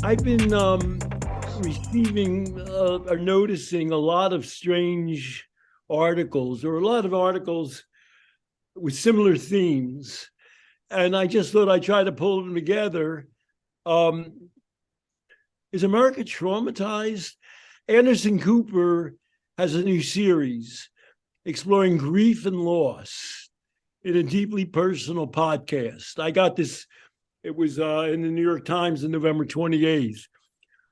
I've been receiving or noticing a lot of strange articles, or a lot of articles with similar themes. And I just thought I'd try to pull them together. Um, is America traumatized? Anderson Cooper has a new series exploring grief and loss in a deeply personal podcast. I got this, it was in the New York Times on November 28th.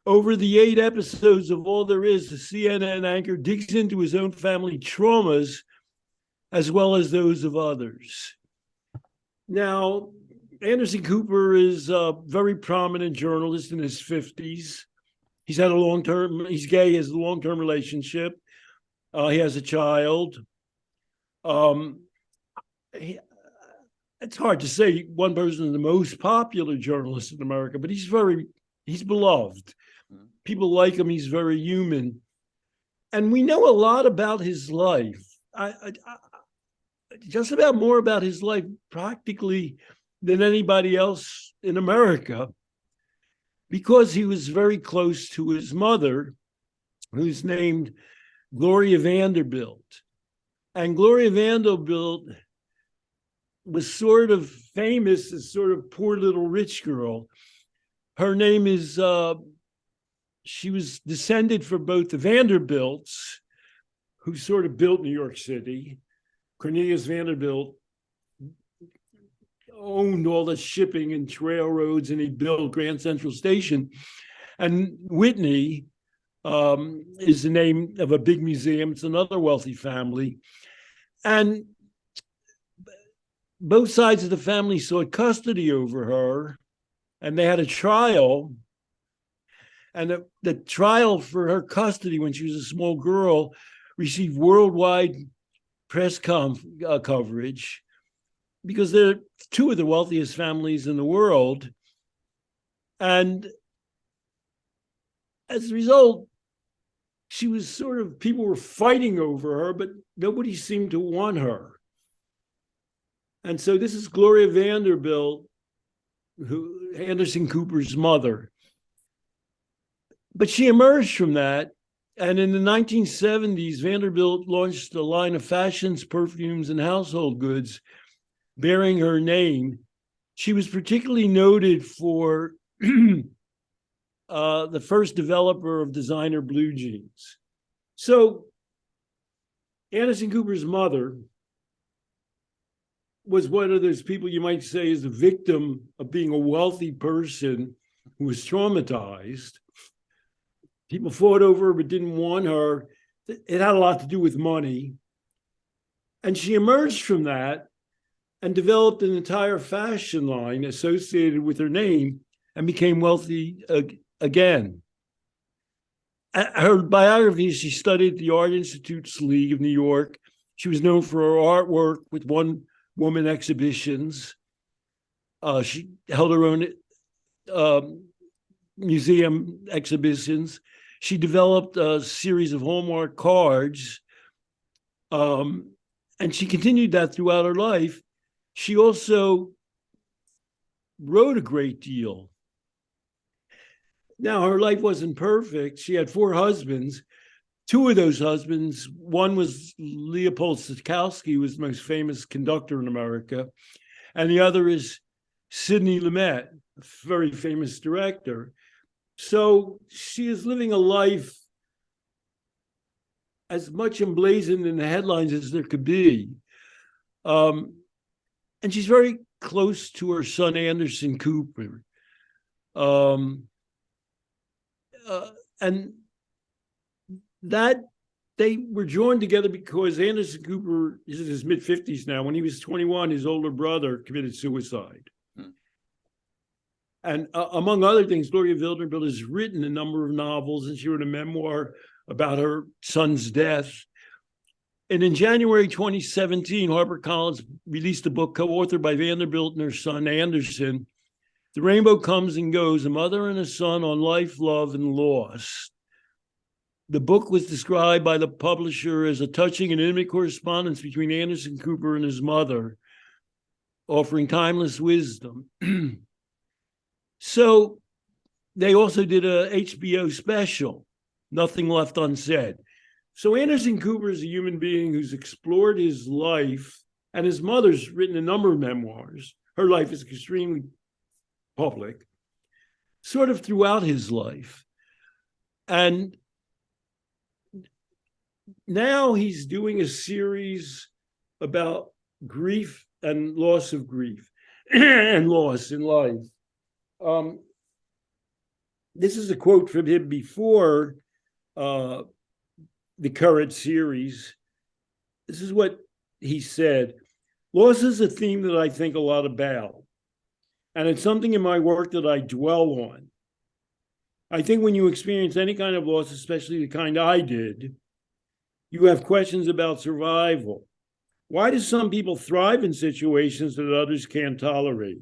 Over the 8 episodes of All There Is, the CNN anchor digs into his own family traumas as well as those of others. Now, Anderson Cooper is a very prominent journalist in his 50s. He's had a long-term, he's gay, he has a long-term relationship. He has a child. It's hard to say one person is the most popular journalist in America, but he's beloved. People like him. He's very human. And we know a lot about his life. Just about more about his life practically than anybody else in America, because he was very close to his mother, who's named Gloria Vanderbilt. And Gloria Vanderbilt was sort of famous as sort of poor little rich girl. Her name is, she was descended from both the Vanderbilts, who sort of built New York City. Cornelius Vanderbilt owned all the shipping and railroads, and he built Grand Central Station. And Whitney is the name of a big museum. It's another wealthy family. And both sides of the family sought custody over her, and they had a trial. And the trial for her custody when she was a small girl received worldwide press coverage, because they're two of the wealthiest families in the world. And as a result, she was sort of, people were fighting over her, but nobody seemed to want her. And so this is Gloria Vanderbilt, who Anderson Cooper's mother. But she emerged from that. And in the 1970s, Vanderbilt launched a line of fashions, perfumes, and household goods bearing her name. She was particularly noted for the first developer of designer blue jeans. So Anderson Cooper's mother was one of those people you might say is a victim of being a wealthy person who was traumatized. People fought over her but didn't want her. It had a lot to do with money. And she emerged from that and developed an entire fashion line associated with her name and became wealthy again. Her biography, she studied at the Art Institutes League of New York. She was known for her artwork with one-woman exhibitions. She held her own museum exhibitions. She developed a series of Hallmark cards, and she continued that throughout her life. She also wrote a great deal. Now, her life wasn't perfect. She had 4 husbands. 2 of those husbands, one was Leopold Stokowski, who was the most famous conductor in America, and the other is Sidney Lumet, a very famous director. So she is living a life as much emblazoned in the headlines as there could be. And she's very close to her son, Anderson Cooper. And that they were joined together because Anderson Cooper is in his mid-50s now. When he was 21, his older brother committed suicide. And among other things, Gloria Vanderbilt has written a number of novels, and she wrote a memoir about her son's death. And in January 2017, HarperCollins released a book co-authored by Vanderbilt and her son, Anderson, The Rainbow Comes and Goes, A Mother and a Son on Life, Love, and Loss. The book was described by the publisher as a touching and intimate correspondence between Anderson Cooper and his mother, offering timeless wisdom. So they also did a HBO special, Nothing Left Unsaid. So Anderson Cooper is a human being who's explored his life, and his mother's written a number of memoirs. Her life is extremely public, sort of throughout his life. And now he's doing a series about grief and loss of grief and loss in life. This is a quote from him before the current series. This is what he said. Loss is a theme that I think a lot about, and it's something in my work that I dwell on. I think when you experience any kind of loss, especially the kind I did, you have questions about survival. Why do some people thrive in situations that others can't tolerate?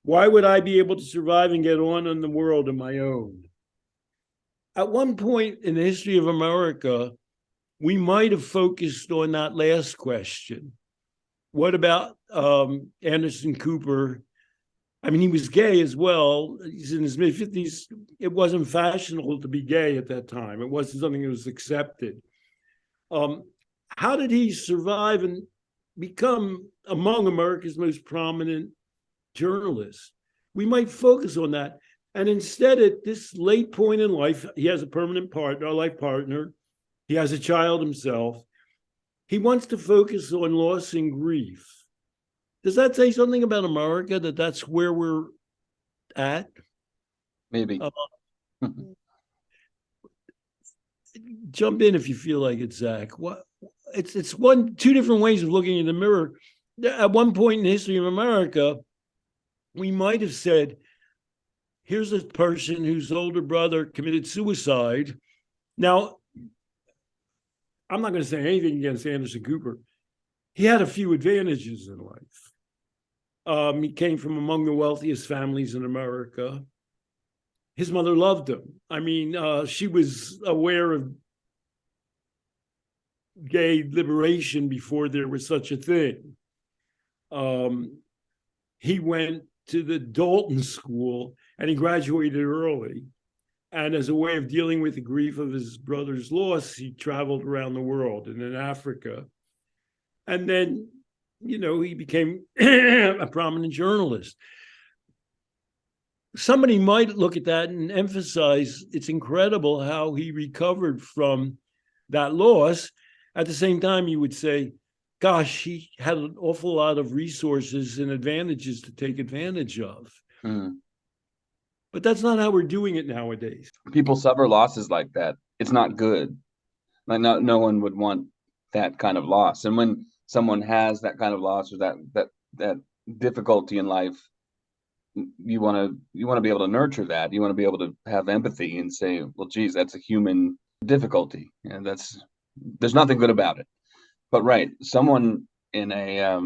Why would I be able to survive and get on in the world on my own? At one point in the history of America, we might have focused on that last question. What about Anderson Cooper? I mean, he was gay as well. He's in his mid-50s. It wasn't fashionable to be gay at that time. It wasn't something that was accepted. How did he survive and become among America's most prominent journalists? We might focus on that. And instead, at this late point in life, he has a permanent partner, a life partner. He has a child himself. He wants to focus on loss and grief. Does that say something about America, that that's where we're at? Maybe. Jump in if you feel like it, Zach. It's two different ways of looking in the mirror. At one point in the history of America, we might have said, here's a person whose older brother committed suicide. Now, I'm not going to say anything against Anderson Cooper. He had a few advantages in life. He came from among the wealthiest families in America. His mother loved him. I mean, she was aware of gay liberation before there was such a thing. He went to the Dalton School and he graduated early. And as a way of dealing with the grief of his brother's loss, he traveled around the world and in Africa. And then, he became a prominent journalist. Somebody might look at that and emphasize it's incredible how he recovered from that loss. At the same time, you would say, gosh, he had an awful lot of resources and advantages to take advantage of. But that's not how we're doing it nowadays. People suffer losses like that. It's not good. Like no one would want that kind of loss. And when someone has that kind of loss or that difficulty in life, you want to be able to nurture that. You want to be able to have empathy and say, well, geez, that's a human difficulty, and there's nothing good about it. But right, someone in a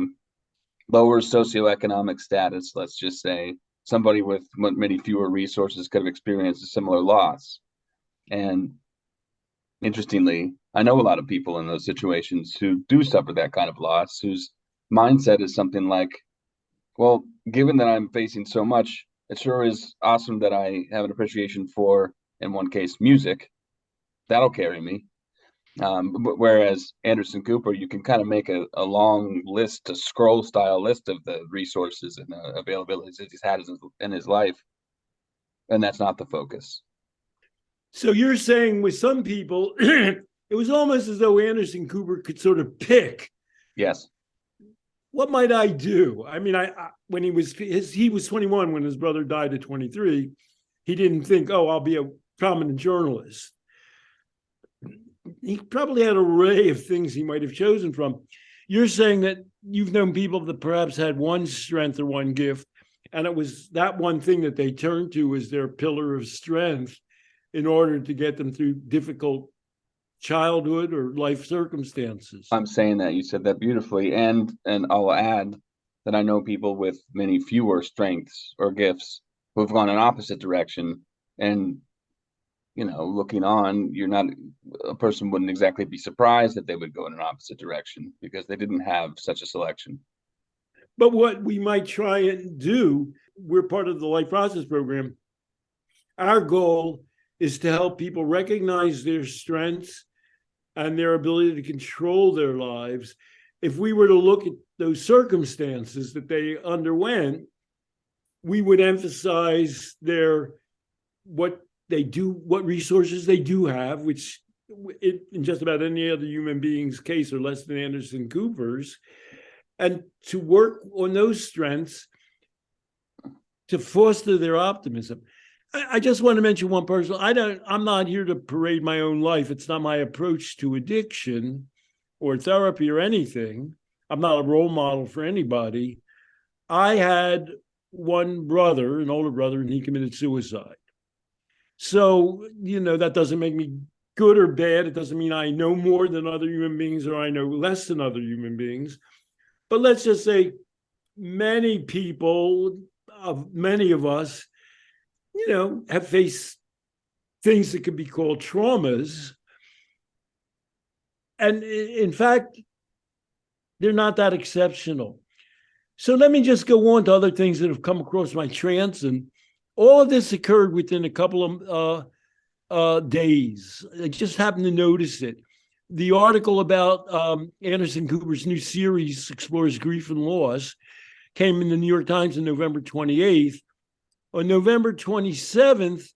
lower socioeconomic status, let's just say, somebody with many fewer resources could have experienced a similar loss. And interestingly, I know a lot of people in those situations who do suffer that kind of loss, whose mindset is something like, well, given that I'm facing so much, it sure is awesome that I have an appreciation for, in one case, music. That'll carry me. Whereas Anderson Cooper, you can kind of make a long list, a scroll style list of the resources and the availabilities that he's had in his life. And that's not the focus. So you're saying with some people, it was almost as though Anderson Cooper could sort of pick. Yes. What might I do? I mean, when he was 21 when his brother died at 23. He didn't think, I'll be a prominent journalist. He probably had an array of things he might have chosen from. You're saying that you've known people that perhaps had one strength or one gift, and it was that one thing that they turned to as their pillar of strength in order to get them through difficult childhood or life circumstances. I'm saying that. You said that beautifully. And I'll add that I know people with many fewer strengths or gifts who have gone in opposite direction. And, looking on, a person wouldn't exactly be surprised that they would go in an opposite direction because they didn't have such a selection. But what we might try and do, we're part of the Life Process program, Our goal is to help people recognize their strengths and their ability to control their lives. If we were to look at those circumstances that they underwent, we would emphasize what they do, what resources they do have, which in just about any other human being's case are less than Anderson Cooper's, and to work on those strengths to foster their optimism. I just want to mention one person. I'm not here to parade my own life. It's not my approach to addiction or therapy or anything. I'm not a role model for anybody. I had one brother, an older brother, and he committed suicide. So, that doesn't make me good or bad. It doesn't mean I know more than other human beings or I know less than other human beings. But let's just say many of us, have faced things that could be called traumas. And in fact, they're not that exceptional. So let me just go on to other things that have come across my transom. All of this occurred within a couple of days. I just happened to notice it. The article about Anderson Cooper's new series explores grief and loss came in the New York Times on November 28th. On November 27th,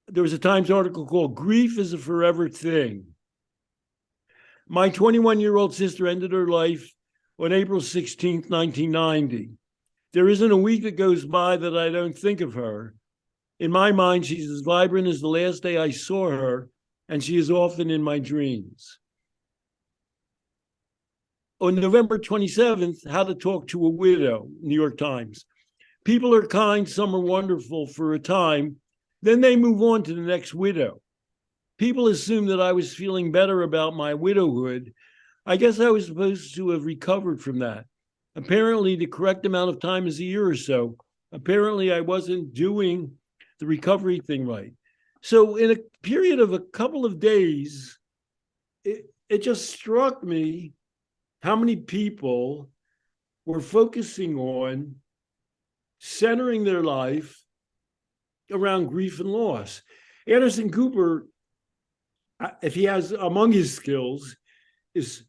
there was a Times article called "Grief is a Forever Thing." My 21-year-old sister ended her life on April 16th, 1990. There isn't a week that goes by that I don't think of her. In my mind, she's as vibrant as the last day I saw her, and she is often in my dreams. On November 27th, How to Talk to a Widow, New York Times. People are kind, some are wonderful for a time, then they move on to the next widow. People assume that I was feeling better about my widowhood. I guess I was supposed to have recovered from that. Apparently, the correct amount of time is a year or so. Apparently, I wasn't doing the recovery thing right. So in a period of a couple of days, it just struck me how many people were focusing on centering their life around grief and loss. Anderson Cooper, if he has among his skills, is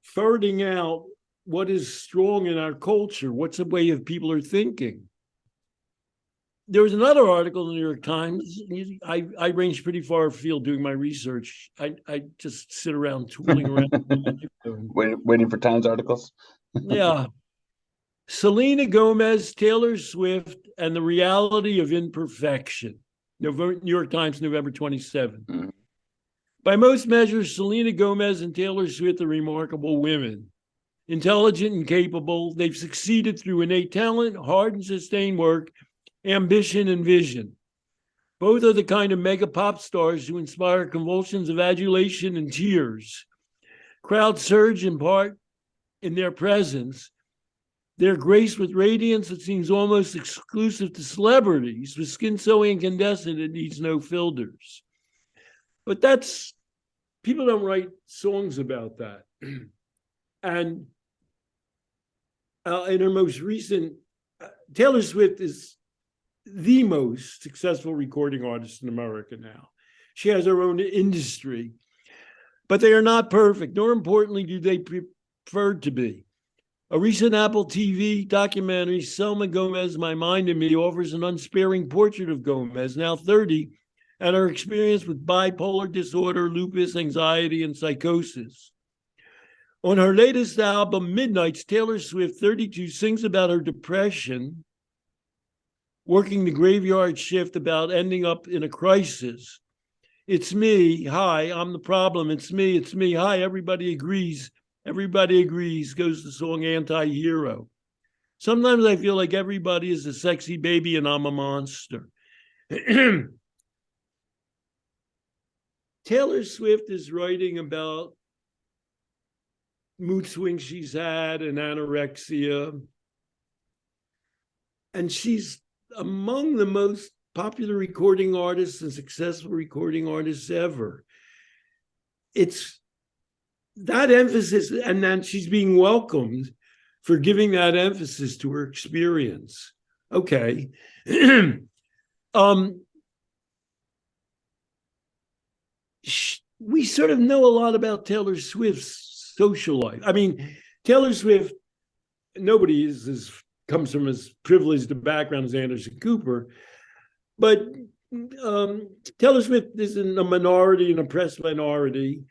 ferreting out what is strong in our culture, what's the way of people are thinking. There was another article in the New York Times. I range pretty far afield doing my research. I just sit around tooling around. Waiting for Times articles? Yeah. Selena Gomez, Taylor Swift, and the Reality of Imperfection. New York Times, November 27th. Mm-hmm. By most measures, Selena Gomez and Taylor Swift are remarkable women. Intelligent and capable, they've succeeded through innate talent, hard and sustained work, ambition, and vision. Both are the kind of mega pop stars who inspire convulsions of adulation and tears. Crowds surge in part in their presence. They're graced with radiance that seems almost exclusive to celebrities, with skin so incandescent it needs no filters. But people don't write songs about that. And in her most recent, Taylor Swift is the most successful recording artist in America now. She has her own industry, but they are not perfect, nor importantly do they prefer to be. A recent Apple TV documentary, Selma Gomez, My Mind and Me, offers an unsparing portrait of Gomez, now 30, and her experience with bipolar disorder, lupus, anxiety, and psychosis. On her latest album, Midnights, Taylor Swift, 32, sings about her depression, working the graveyard shift, about ending up in a crisis. It's me. Hi, I'm the problem. It's me. Hi, everybody agrees. Everybody agrees, goes the song Anti-Hero. Sometimes I feel like everybody is a sexy baby and I'm a monster. Taylor Swift is writing about mood swings she's had and anorexia. And she's among the most popular recording artists and successful recording artists ever. It's that emphasis, and then she's being welcomed for giving that emphasis to her experience. Okay. we sort of know a lot about Taylor Swift's social life. I mean, Taylor Swift, nobody comes from as privileged a background as Anderson Cooper, but Taylor Swift is in a minority, an oppressed minority.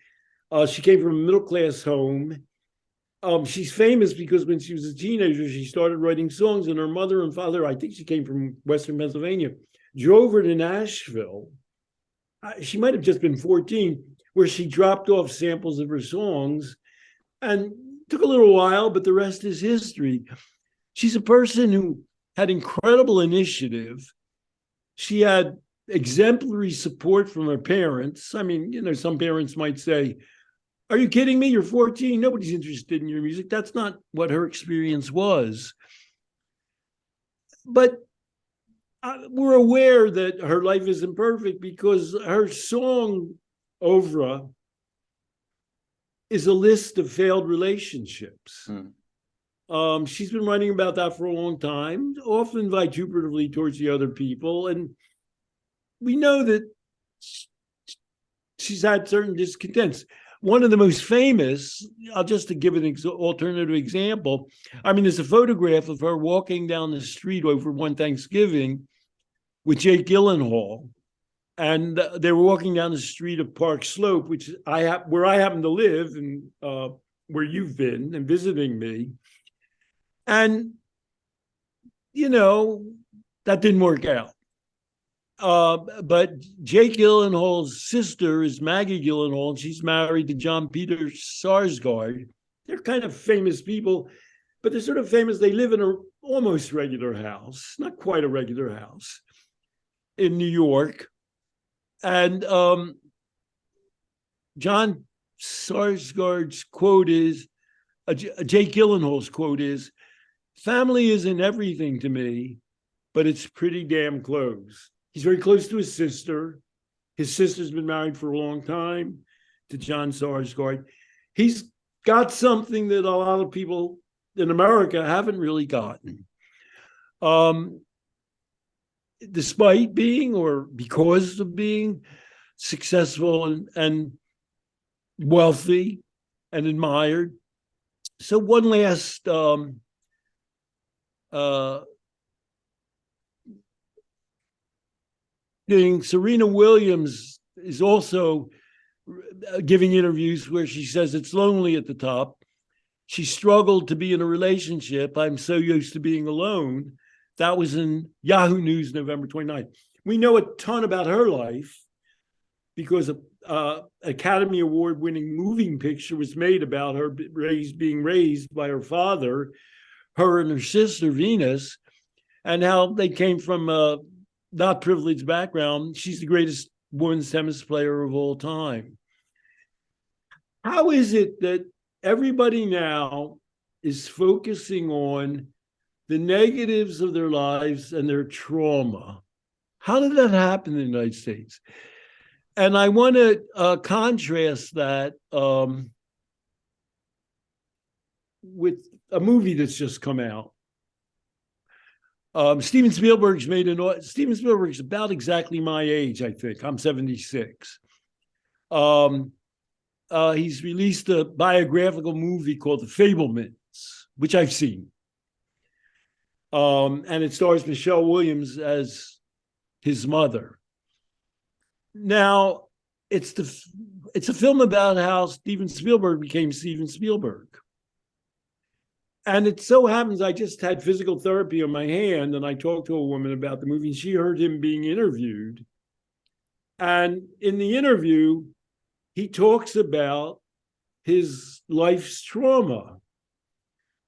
She came from a middle-class home. She's famous because when she was a teenager, she started writing songs, and her mother and father, I think she came from Western Pennsylvania, drove her to Nashville. She might have just been 14, where she dropped off samples of her songs, and took a little while, but the rest is history. She's a person who had incredible initiative. She had exemplary support from her parents. I mean, some parents might say, "Are you kidding me? You're 14. Nobody's interested in your music." That's not what her experience was. But we're aware that her life isn't perfect because her song, Oprah, is a list of failed relationships. She's been writing about that for a long time, often vituperatively towards the other people. And we know that she's had certain discontents. One of the most famous, just to give an alternative example, there's a photograph of her walking down the street over one Thanksgiving with Jake Gyllenhaal. And they were walking down the street of Park Slope, which where I happen to live, and where you've been and visiting me. And, that didn't work out. But Jake Gyllenhaal's sister is Maggie Gyllenhaal, and she's married to John Peter Sarsgaard. They're kind of famous people, but they're sort of famous. They live in an almost regular house, not quite a regular house, in New York. And John Sarsgaard's quote is, Jake Gyllenhaal's quote is, "Family isn't everything to me, but it's pretty damn close." He's very close to his sister. His sister's been married for a long time to John Sarsgaard. He's got something that a lot of people in America haven't really gotten. Despite being, or because of being, successful and wealthy and admired. So one last thing, Serena Williams is also giving interviews where she says it's lonely at the top. She struggled to be in a relationship. "I'm so used to being alone." That was in Yahoo News, November 29th. We know a ton about her life because an Academy Award-winning moving picture was made about her being raised by her father, her and her sister, Venus, and how they came from a not privileged background. She's the greatest women's tennis player of all time. How is it that everybody now is focusing on the negatives of their lives and their trauma? How did that happen in the United States? And I want to contrast that with a movie that's just come out. Steven Spielberg's about exactly my age, I think. I'm 76. He's released a biographical movie called The Fabelmans, which I've seen. And it stars Michelle Williams as his mother. Now, it's a film about how Steven Spielberg became Steven Spielberg. And it so happens I just had physical therapy on my hand, and I talked to a woman about the movie, and she heard him being interviewed. And in the interview, he talks about his life's trauma.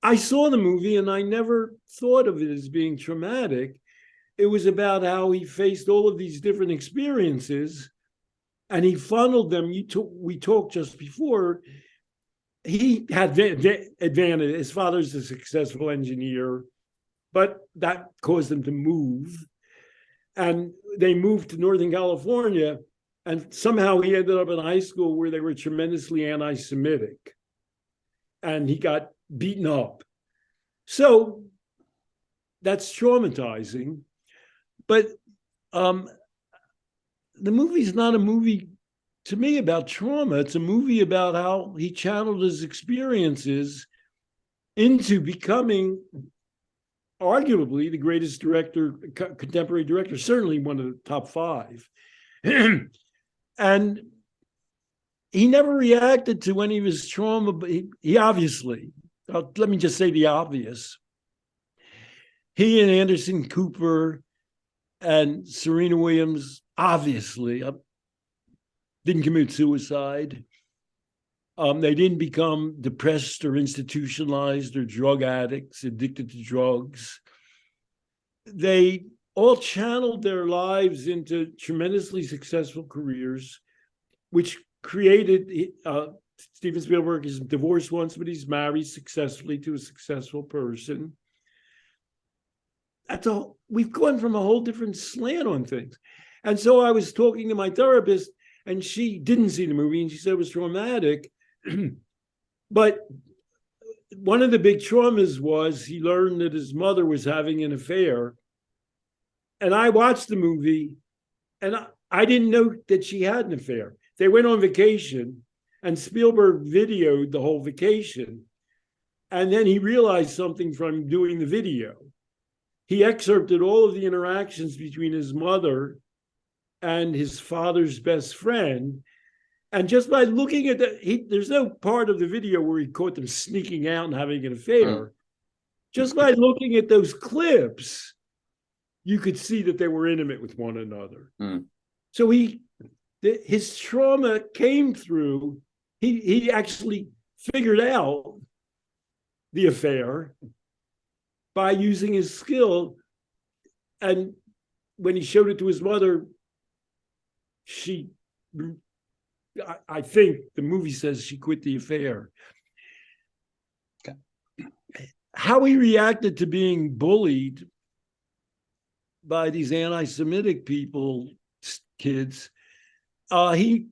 I saw the movie, and I never thought of it as being traumatic. It was about how he faced all of these different experiences, and he funneled them. We talked just before. He had advantage. His father's a successful engineer, but that caused them to move. And they moved to Northern California, and somehow he ended up in a high school where they were tremendously anti-Semitic. And he got beaten up. So that's traumatizing. But the movie's not a movie to me, about trauma. It's a movie about how he channeled his experiences into becoming arguably the greatest director, contemporary director, certainly one of the top five. And he never reacted to any of his trauma, but he obviously, let me just say the obvious. He and Anderson Cooper and Serena Williams obviously didn't commit suicide. They didn't become depressed or institutionalized or drug addicts, addicted to drugs. They all channeled their lives into tremendously successful careers, which created, Steven Spielberg is divorced once, but he's married successfully to a successful person. That's all. We've gone from a whole different slant on things. And so I was talking to my therapist, and she didn't see the movie, and she said it was traumatic. But one of the big traumas was he learned that his mother was having an affair. And I watched the movie, and I didn't know that she had an affair. They went on vacation, and Spielberg videoed the whole vacation. And then he realized something from doing the video. He excerpted all of the interactions between his mother and his father's best friend. And just by looking at there's no part of the video where he caught them sneaking out and having an affair. Just by looking at those clips, you could see that they were intimate with one another. So his trauma came through, he actually figured out the affair by using his skill. And when he showed it to his mother, I think the movie says she quit the affair. Okay. How he reacted to being bullied by these anti-Semitic kids, he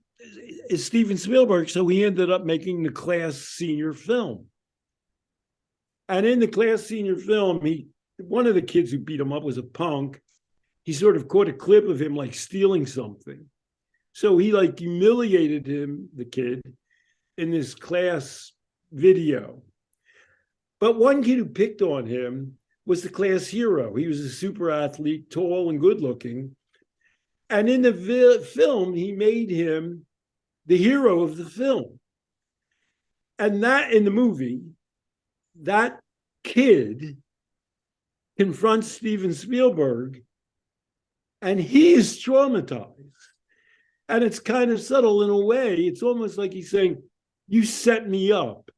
is Steven Spielberg, so he ended up making the class senior film. And in the class senior film, one of the kids who beat him up was a punk. He sort of caught a clip of him like stealing something. So he like humiliated him, the kid, in this class video. But one kid who picked on him was the class hero. He was a super athlete, tall and good looking. And in the film, he made him the hero of the film. And that in the movie, that kid confronts Steven Spielberg, and he is traumatized. And it's kind of subtle in a way. It's almost like he's saying, you set me up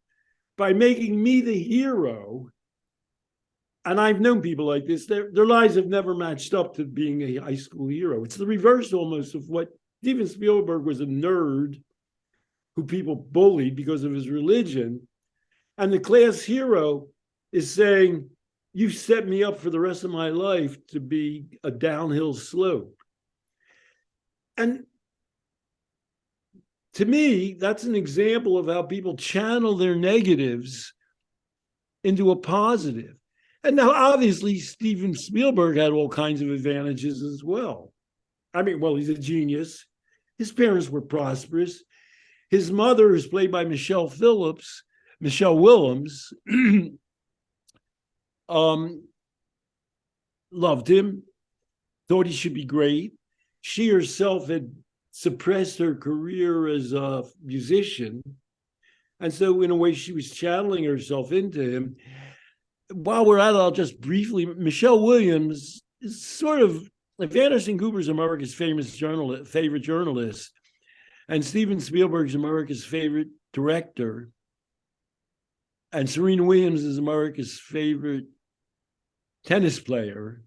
by making me the hero. And I've known people like this. Their lives have never matched up to being a high school hero. It's the reverse almost of what Steven Spielberg was, a nerd who people bullied because of his religion. And the class hero is saying, you set me up for the rest of my life to be a downhill slope. And to me, that's an example of how people channel their negatives into a positive. And now, obviously, Steven Spielberg had all kinds of advantages as well. I mean, well, he's a genius. His parents were prosperous. His mother, who's played by Michelle Williams, loved him, thought he should be great. She herself had suppressed her career as a musician. And so in a way, she was channeling herself into him. While we're at it, I'll just briefly, Michelle Williams is sort of, if Anderson Cooper's America's favorite journalist, and Steven Spielberg's America's favorite director, and Serena Williams is America's favorite tennis player,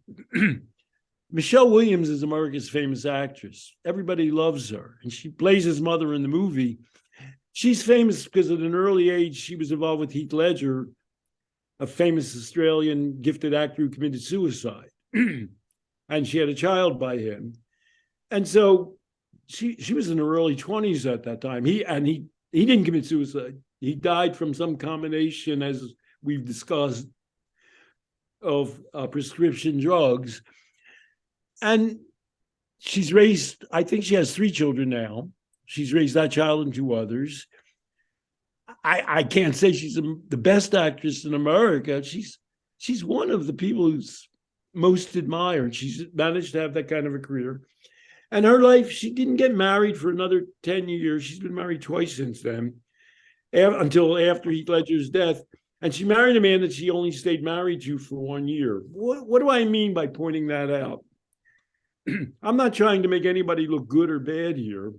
Michelle Williams is America's famous actress. Everybody loves her. And she plays his mother in the movie. She's famous because at an early age, she was involved with Heath Ledger, a famous Australian gifted actor who committed suicide. And she had a child by him. And so she was in her early 20s at that time. He didn't commit suicide. He died from some combination, as we've discussed, of prescription drugs. And she's raised, I think she has 3 children now. She's raised that child and two others. I can't say she's the best actress in America. She's one of the people who's most admired. She's managed to have that kind of a career. And her life, she didn't get married for another 10 years. She's been married twice since then, until after Heath Ledger's death. And she married a man that she only stayed married to for 1 year. What do I mean by pointing that out? I'm not trying to make anybody look good or bad here.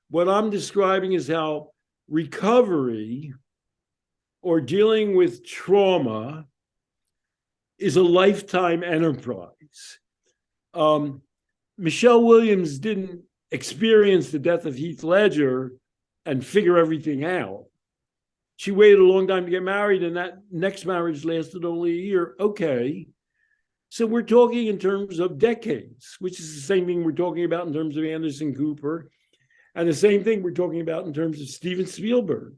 What I'm describing is how recovery or dealing with trauma is a lifetime enterprise. Michelle Williams didn't experience the death of Heath Ledger and figure everything out. She waited a long time to get married, and that next marriage lasted only a year. Okay. So we're talking in terms of decades, which is the same thing we're talking about in terms of Anderson Cooper, and the same thing we're talking about in terms of Steven Spielberg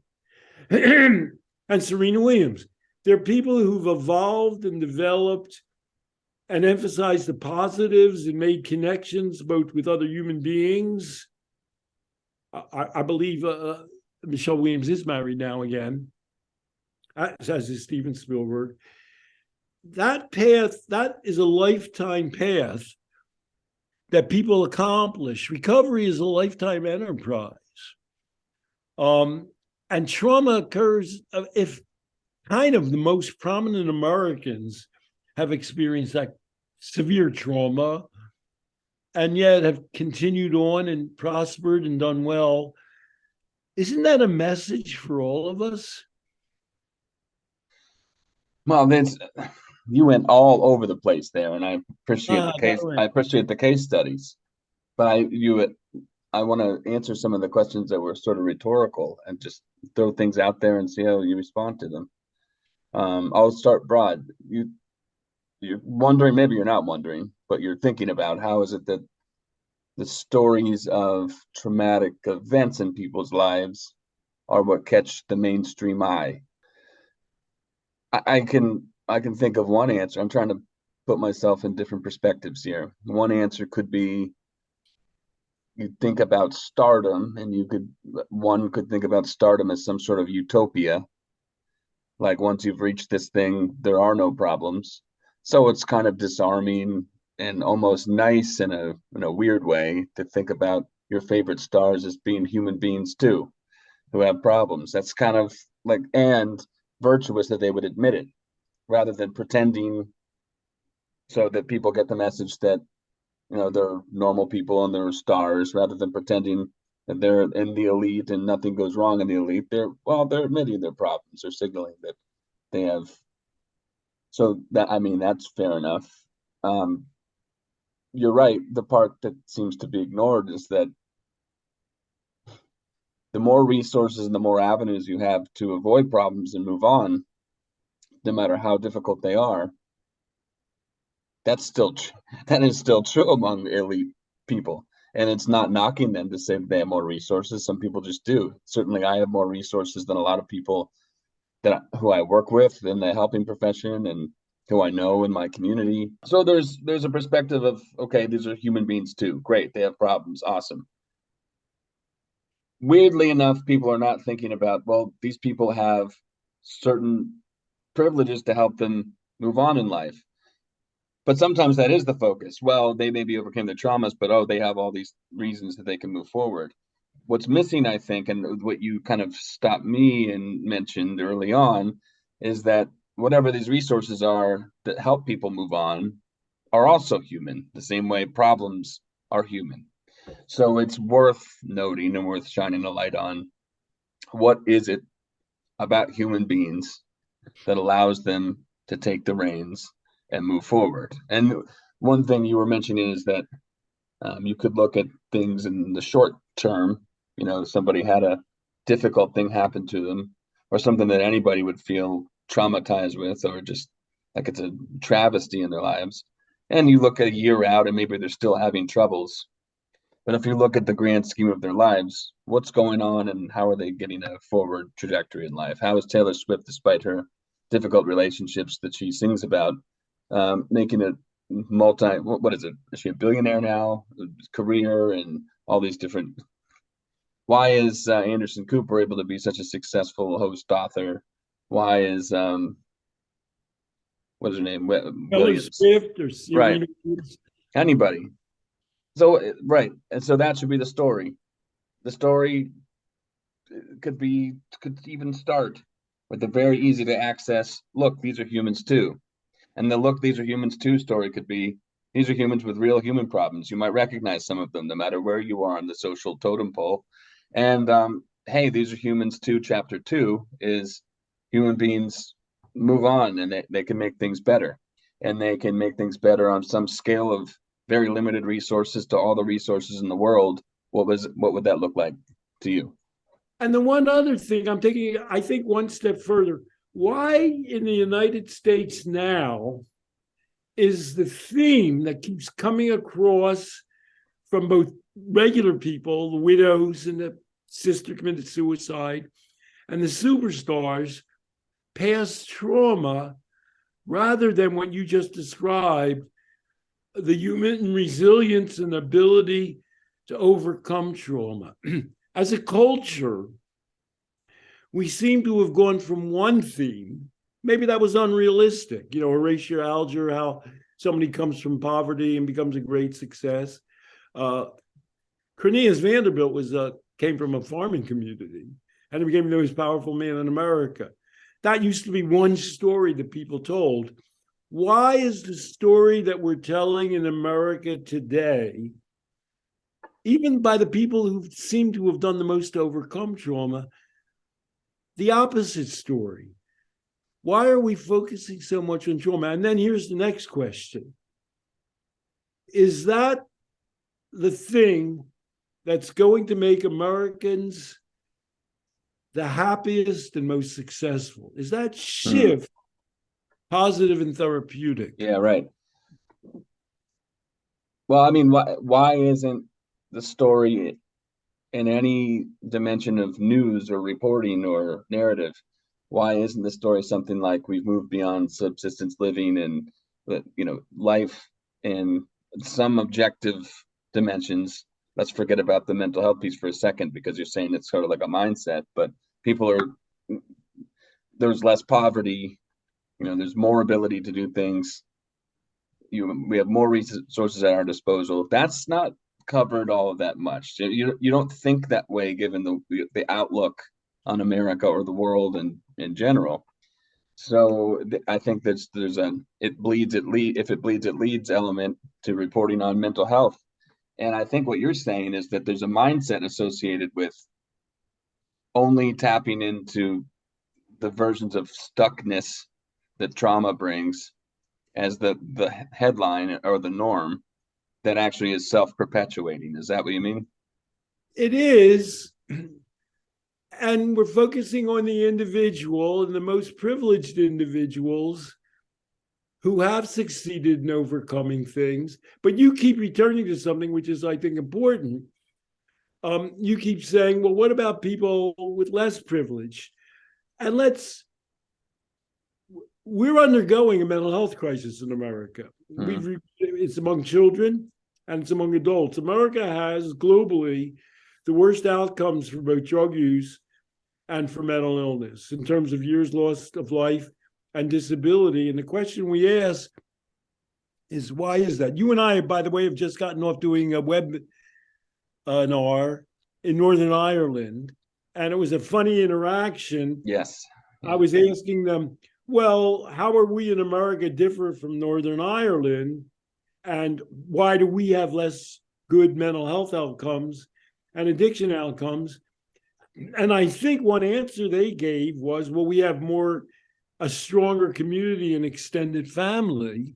and Serena Williams. They're people who've evolved and developed and emphasized the positives and made connections both with other human beings. I believe Michelle Williams is married now again, as is Steven Spielberg. That path, that is a lifetime path that people accomplish. Recovery is a lifetime enterprise. And trauma occurs if kind of the most prominent Americans have experienced that severe trauma and yet have continued on and prospered and done well. Isn't that a message for all of us? Well, you went all over the place there, and I appreciate the case. Right. I appreciate the case studies, but I want to answer some of the questions that were sort of rhetorical and just throw things out there and see how you respond to them. I'll start broad. You're wondering, maybe you're not wondering, but you're thinking about how is it that the stories of traumatic events in people's lives are what catch the mainstream eye. I can think of one answer. I'm trying to put myself in different perspectives here. One answer could be you think about stardom, and one could think about stardom as some sort of utopia. Like once you've reached this thing, there are no problems. So it's kind of disarming and almost nice in a weird way to think about your favorite stars as being human beings too, who have problems. That's kind of like, and virtuous that they would admit it rather than pretending, so that people get the message that they're normal people and they're stars, rather than pretending that they're in the elite and nothing goes wrong in the elite. They're admitting their problems. They're signaling that they have. So that's fair enough. You're right. The part that seems to be ignored is that the more resources and the more avenues you have to avoid problems and move on, no matter how difficult they are, that is still true among elite people. And it's not knocking them to say that they have more resources. Some people just do. Certainly, I have more resources than a lot of people who I work with in the helping profession and who I know in my community. So there's a perspective of, okay, these are human beings too. Great, they have problems. Awesome. Weirdly enough, people are not thinking about, well, these people have certain privileges to help them move on in life. But sometimes that is the focus. Well, they maybe overcame their traumas, but they have all these reasons that they can move forward. What's missing, I think, and what you kind of stopped me and mentioned early on, is that whatever these resources are that help people move on are also human, the same way problems are human. So it's worth noting and worth shining a light on, what is it about human beings that allows them to take the reins and move forward. And one thing you were mentioning is that you could look at things in the short term. Somebody had a difficult thing happen to them, or something that anybody would feel traumatized with, or just like it's a travesty in their lives. And you look a year out and maybe they're still having troubles. But if you look at the grand scheme of their lives, what's going on and how are they getting a forward trajectory in life? How is Taylor Swift, despite her difficult relationships that she sings about, making it what is it? Is she a billionaire now? Career and all these different Why is Anderson Cooper able to be such a successful host author? Why is what's her name? Taylor Williams. Swift or Right. Serena Williams. Anybody. So right. And so that should be the story. The story could even start with a very easy to access, look, these are humans too. And the look, these are humans too story could be, these are humans with real human problems. You might recognize some of them no matter where you are on the social totem pole. And hey, these are humans too. Chapter 2 is human beings move on, and they can make things better. And they can make things better on some scale of very limited resources to all the resources in the world. What would that look like to you? And the one other thing I'm taking, I think one step further. Why in the United States now is the theme that keeps coming across from both regular people, the widows and the sister committed suicide, and the superstars, past trauma, rather than what you just described, the human resilience and ability to overcome trauma. As a culture, we seem to have gone from one theme. Maybe that was unrealistic, Horatio Alger, how somebody comes from poverty and becomes a great success. Cornelius Vanderbilt came from a farming community and he became the most powerful man in America. That used to be one story that people told. Why is the story that we're telling in America today, even by the people who seem to have done the most to overcome trauma, the opposite story? Why are we focusing so much on trauma? And then here's the next question. Is that the thing that's going to make Americans the happiest and most successful? Is that shift positive and therapeutic? Yeah, right. Well, I mean, why isn't the story in any dimension of news or reporting or narrative, why isn't the story something like we've moved beyond subsistence living and life in some objective dimensions? Let's forget about the mental health piece for a second, because you're saying it's sort of like a mindset, but there's less poverty, there's more ability to do things. We have more resources at our disposal. That's not covered all of that much. You don't think that way given the outlook on America or the world in general. So I think there's if it bleeds it leads element to reporting on mental health. And I think what you're saying is that there's a mindset associated with only tapping into the versions of stuckness that trauma brings as the headline or the norm that actually is self-perpetuating. Is that what you mean? It is. And we're focusing on the individual and the most privileged individuals who have succeeded in overcoming things. But you keep returning to something which is, I think, important. You keep saying, well, what about people with less privilege? And we're undergoing a mental health crisis in America. It's among children and it's among adults. America has globally the worst outcomes for both drug use and for mental illness in terms of years lost of life and disability. And the question we ask is, why is that? You and I, by the way, have just gotten off doing a webinar in Northern Ireland, and it was a funny interaction. Yes. I was asking them, well, how are we in America different from Northern Ireland? And why do we have less good mental health outcomes and addiction outcomes? And I think one answer they gave was, well, we have a stronger community and extended family.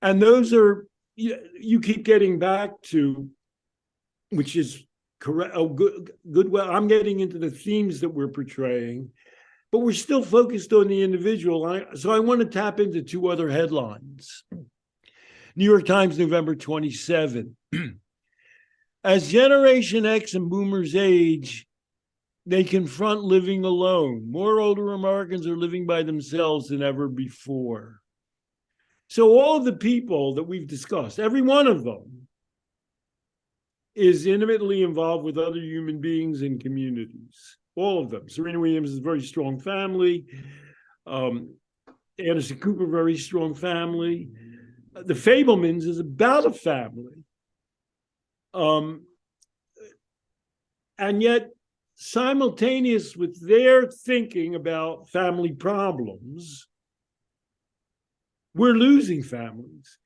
And those are, you keep getting back to, which is correct. Oh, good. Well, I'm getting into the themes that we're portraying, but we're still focused on the individual. So I want to tap into two other headlines. New York Times, November 27. As Generation X and Boomers age, they confront living alone. More older Americans are living by themselves than ever before. So all of the people that we've discussed, every one of them, is intimately involved with other human beings and communities. All of them. Serena Williams is a very strong family. Anderson Cooper, very strong family. The Fablemans is about a family. And yet, simultaneous with their thinking about family problems, we're losing families.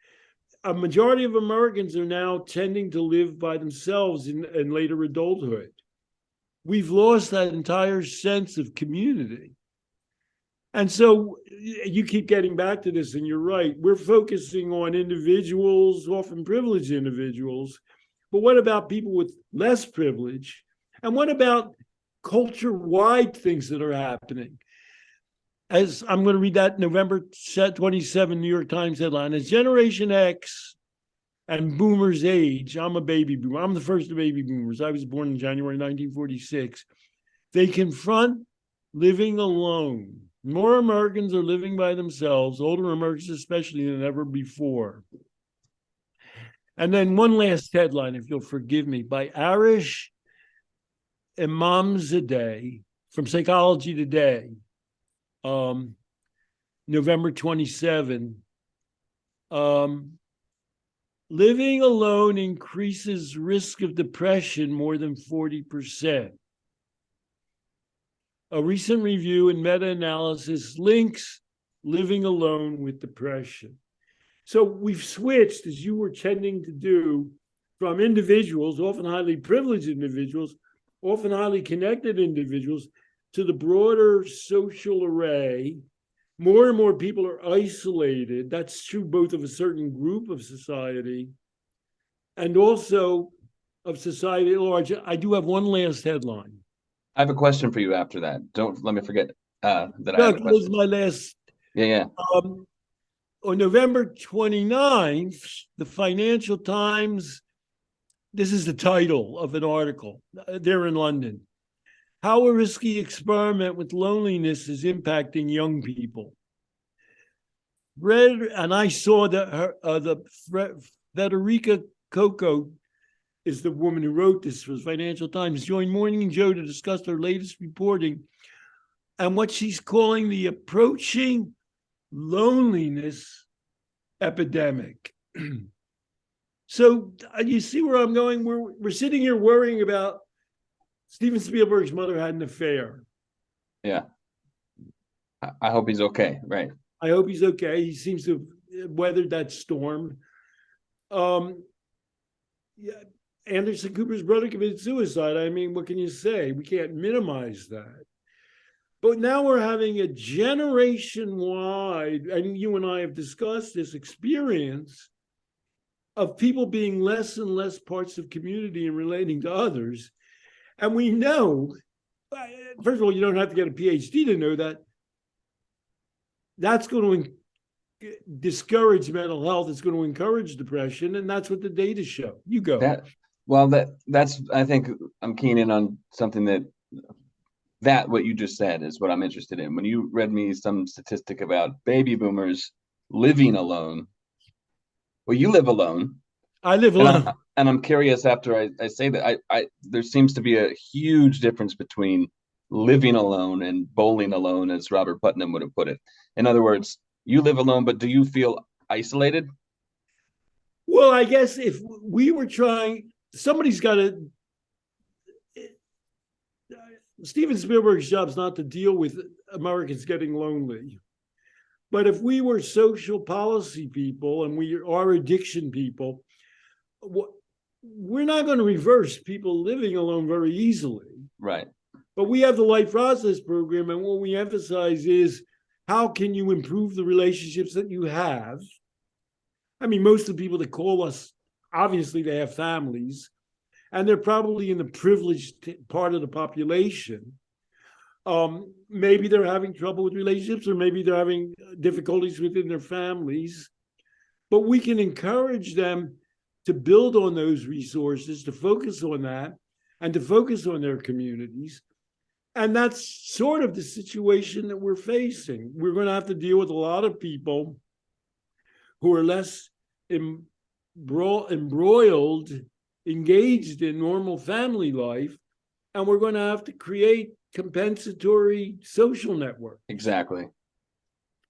A majority of Americans are now tending to live by themselves in later adulthood. We've lost that entire sense of community. And so you keep getting back to this, and you're right. We're focusing on individuals, often privileged individuals. But what about people with less privilege? And what about culture-wide things that are happening? As I'm going to read that November 27 New York Times headline, as Generation X and boomers age, I'm a baby boomer. I'm the first of baby boomers. I was born in January 1946. They confront living alone. More Americans are living by themselves, older Americans especially, than ever before. And then one last headline, if you'll forgive me, by Arish Imamzadeh from Psychology Today, November 27. Living alone increases risk of depression more than 40%. A recent review and meta-analysis links living alone with depression. So we've switched, as you were tending to do, from individuals, often highly privileged individuals, often highly connected individuals, to the broader social array. More and more people are isolated. That's true both of a certain group of society and also of society at large. I do have one last headline. I have a question for you after that. Don't let me forget that I No, have a this question. is my last. Yeah. On November 29th, the Financial Times, this is the title of an article. They're in London. How a risky experiment with loneliness is impacting young people. And I saw that Federica Coco is the woman who wrote this for the Financial Times, joined Morning Joe to discuss her latest reporting and what she's calling the approaching loneliness epidemic. So you see where I'm going? We're sitting here worrying about Steven Spielberg's mother had an affair. Yeah. I hope he's okay, right? I hope he's okay. He seems to have weathered that storm. Anderson Cooper's brother committed suicide. I mean, what can you say? We can't minimize that. But now we're having a generation-wide, and you and I have discussed this experience of people being less and less parts of community and relating to others. And we know, first of all, you don't have to get a PhD to know that that's going to discourage mental health. It's going to encourage depression. And that's what the data show. You go. That's, I think I'm keen in on something that what you just said is what I'm interested in. When you read me some statistic about baby boomers living alone, well, you live alone. I live alone. And I'm curious, after I say that, there seems to be a huge difference between living alone and bowling alone, as Robert Putnam would have put it. In other words, you live alone, but do you feel isolated? Well, I guess if we were trying, somebody's got to, Steven Spielberg's job is not to deal with Americans getting lonely. But if we were social policy people and we are addiction people, we're not going to reverse people living alone very easily. Right. But we have the Life Process program, and what we emphasize is how can you improve the relationships that you have? I mean, most of the people that call us, obviously they have families, and they're probably in the privileged part of the population. Maybe they're having trouble with relationships, or maybe they're having difficulties within their families. But we can encourage them to build on those resources, to focus on that, and to focus on their communities. And that's sort of the situation that we're facing. We're going to have to deal with a lot of people who are less embroiled engaged in normal family life, and we're going to have to create compensatory social network. Exactly.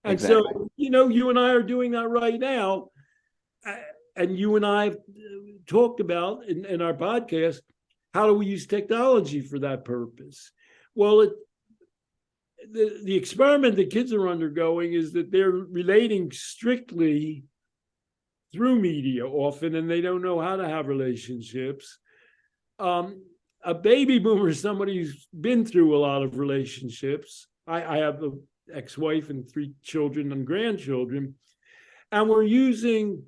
And Exactly. so, you and I are doing that right now. And you and I have talked about in our podcast, how do we use technology for that purpose? Well, the experiment that kids are undergoing is that they're relating strictly through media often, and they don't know how to have relationships. A baby boomer is somebody who's been through a lot of relationships. I have an ex-wife and 3 children and grandchildren, and we're using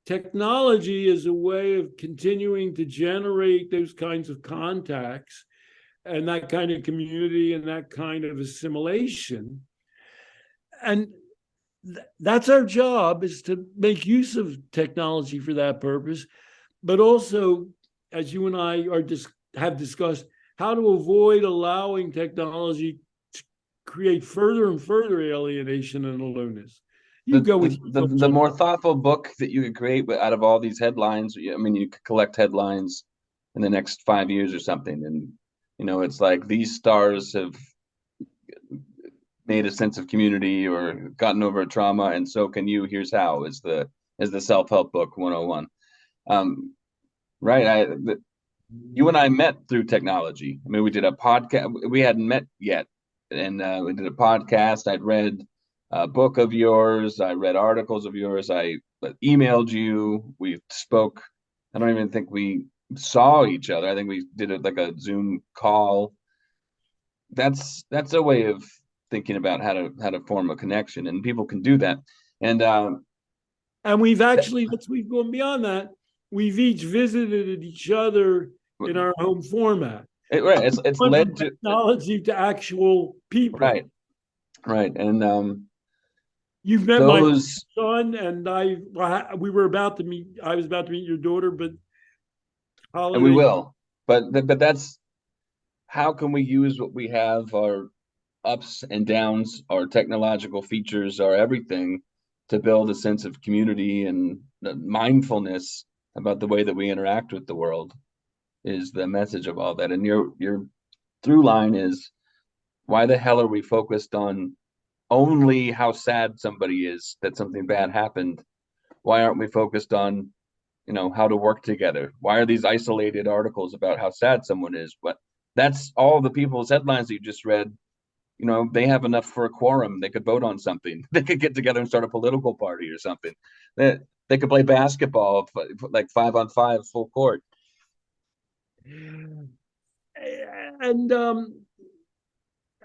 technology as a way of continuing to generate those kinds of contacts and that kind of community and that kind of assimilation. And that's our job, is to make use of technology for that purpose, but also, as you and I have discussed, how to avoid allowing technology to create further and further alienation and aloneness. You go with the more thoughtful book that you could create out of all these headlines. I mean, you could collect headlines in the next 5 years or something, and it's like these stars have made a sense of community or gotten over a trauma, and so can you. Here's how is the self-help book 101. Right. You and I met through technology. I mean, we did a podcast. We hadn't met yet, and we did a podcast. I'd read a book of yours. I read articles of yours. I emailed you. We spoke. I don't even think we saw each other. I think we did it like a Zoom call. That's a way of thinking about how to form a connection, and people can do that. And we've gone beyond that. We've each visited each other in our home format. Right. It's led to technology to actual people. Right. And you've met my son, and I was about to meet your daughter, but and we will. But that's how can we use what we have, our ups and downs, our technological features, our everything, to build a sense of community and mindfulness about the way that we interact with the world, is the message of all that. And your through line is, why the hell are we focused on only how sad somebody is that something bad happened? Why aren't we focused on, how to work together? Why are these isolated articles about how sad someone is? But that's all the people's headlines that you just read. They have enough for a quorum. They could vote on something. They could get together and start a political party or something. They could play basketball, like 5-on-5 full court. And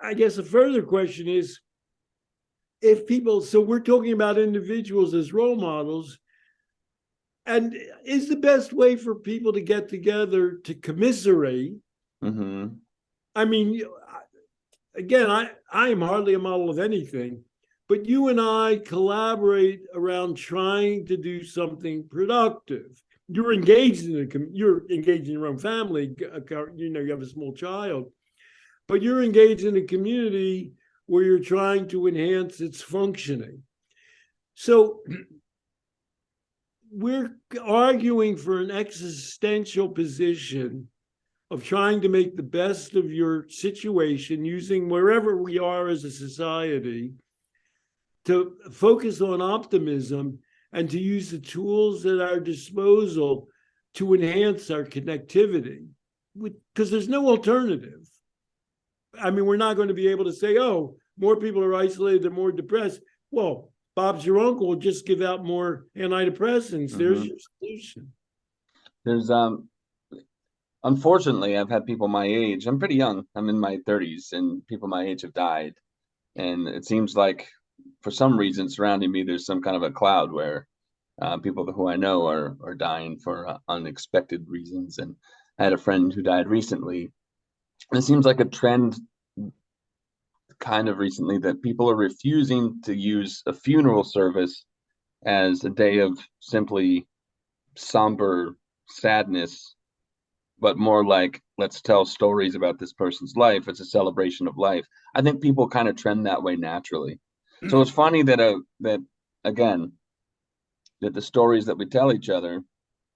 I guess a further question is, so we're talking about individuals as role models, and is the best way for people to get together to commiserate? Mm-hmm. I mean, again, I am hardly a model of anything, but you and I collaborate around trying to do something productive. You're engaged in your own family. You have a small child, but you're engaged in a community where you're trying to enhance its functioning. So we're arguing for an existential position of trying to make the best of your situation, using wherever we are as a society to focus on optimism and to use the tools at our disposal to enhance our connectivity, because there's no alternative. I mean, we're not going to be able to say, oh, more people are isolated, they're more depressed. Well, Bob's your uncle, just give out more antidepressants. Mm-hmm. There's your solution. There's unfortunately, I've had people my age. I'm pretty young. I'm in my 30s, and people my age have died. And it seems like, for some reason, surrounding me, there's some kind of a cloud where people who I know are dying for unexpected reasons. And I had a friend who died recently. And it seems like a trend kind of recently that people are refusing to use a funeral service as a day of simply somber sadness, but more like, let's tell stories about this person's life. It's a celebration of life. I think people kind of trend that way naturally. So it's funny that the stories that we tell each other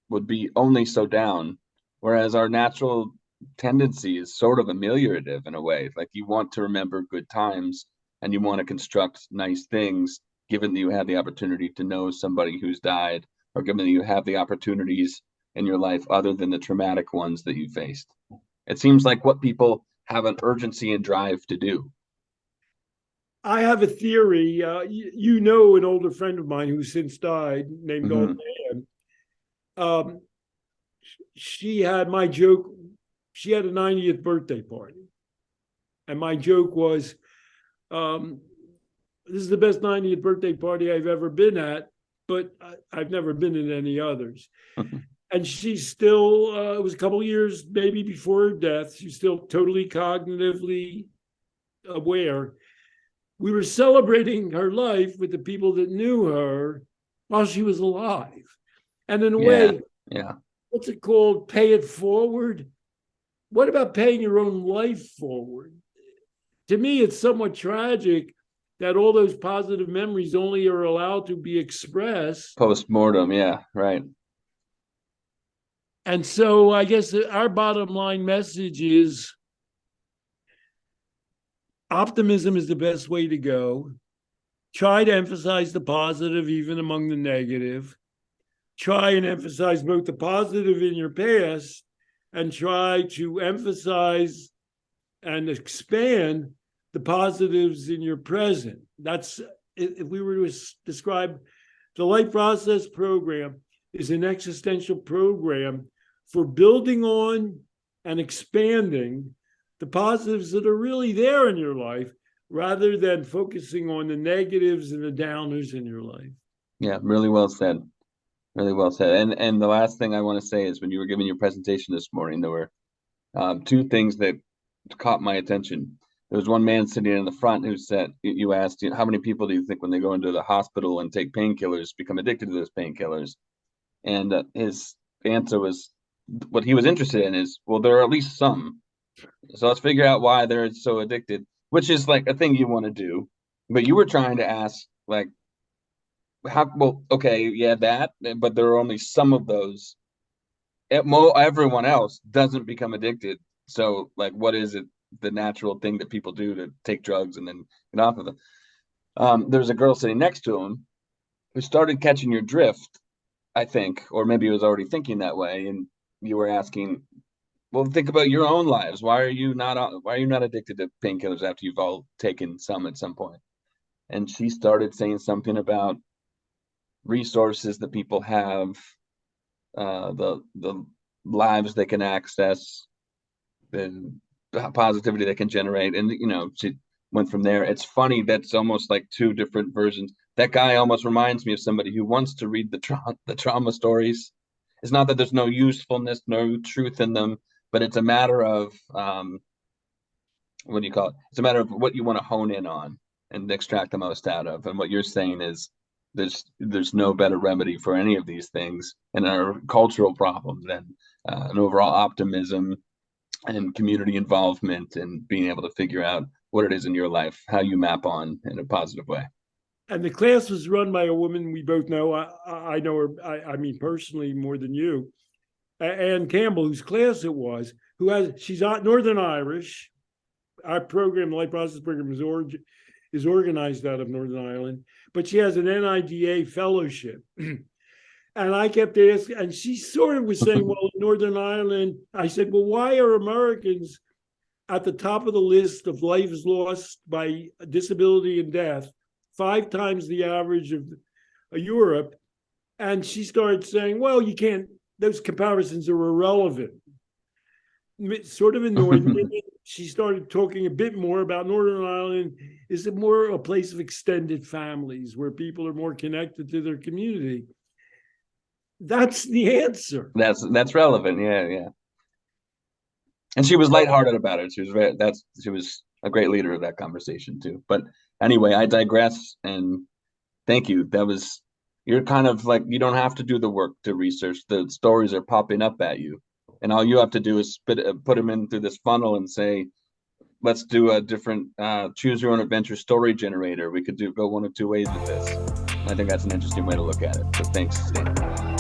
would be only so down, whereas our natural tendency is sort of ameliorative in a way. Like you want to remember good times and you want to construct nice things, given that you have the opportunity to know somebody who's died, or given that you have the opportunities in your life other than the traumatic ones that you faced. It seems like what people have an urgency and drive to do. I have a theory. You know, an older friend of mine who's since died, named Old Man. She had my joke. She had a 90th birthday party, and my joke was, "This is the best 90th birthday party I've ever been at, but I've never been in any others." And she's still, it was a couple of years maybe before her death. She's still totally cognitively aware. We were celebrating her life with the people that knew her while she was alive. And in a way, what's it called? Pay it forward. What about paying your own life forward? To me, it's somewhat tragic that all those positive memories only are allowed to be expressed post-mortem. Yeah, right. And so I guess our bottom line message is optimism is the best way to go. Try to emphasize the positive even among the negative. Try and emphasize both the positive in your past and try to emphasize and expand the positives in your present. That's, if we were to describe the Life Process program, is an existential program for building on and expanding the positives that are really there in your life, rather than focusing on the negatives and the downers in your life. Yeah, really well said. Really well said. And the last thing I want to say is, when you were giving your presentation this morning, there were two things that caught my attention. There was one man sitting in the front who said, you asked, how many people do you think when they go into the hospital and take painkillers become addicted to those painkillers? And his answer was, what he was interested in is, well, there are at least some. So let's figure out why they're so addicted, which is like a thing you want to do. But you were trying to ask, like, how, well, okay, yeah, that, but there are only some of those. Everyone else doesn't become addicted. So, like, what is it, the natural thing that people do to take drugs and then get off of them? There's a girl sitting next to him who started catching your drift, I think, or maybe he was already thinking that way. And you were asking, well, think about your own lives. Why are you not addicted to painkillers after you've all taken some at some point? And she started saying something about resources that people have, the lives they can access, the positivity they can generate, and she went from there. It's funny, that's almost like two different versions. That guy almost reminds me of somebody who wants to read the trauma stories. It's not that there's no usefulness, no truth in them, but it's a matter of what do you call it? It's a matter of what you want to hone in on and extract the most out of. And what you're saying is, there's no better remedy for any of these things and our cultural problems than an overall optimism and community involvement and being able to figure out what it is in your life, how you map on in a positive way. And the class was run by a woman we both know. I know her, I mean, personally more than you, Ann Campbell, whose class it was, she's Northern Irish. Our program, the Life Process program, is organized out of Northern Ireland, but she has an NIDA fellowship. And I kept asking, and she sort of was saying, well, in Northern Ireland, I said, well, why are Americans at the top of the list of lives lost by disability and death, 5 times the average of Europe? And she started saying, well, you can't, those comparisons are irrelevant. It sort of annoyed me. She started talking a bit more about Northern Ireland. Is it more a place of extended families where people are more connected to their community? That's the answer. That's relevant. Yeah. And she was lighthearted about it. She was a great leader of that conversation too. But anyway, I digress, and thank you. You're kind of like, you don't have to do the work to research. The stories are popping up at you, and all you have to do is put them in through this funnel and say, let's do a different choose your own adventure story generator. We could go one of two ways with this. I think that's an interesting way to look at it. So thanks, Stan.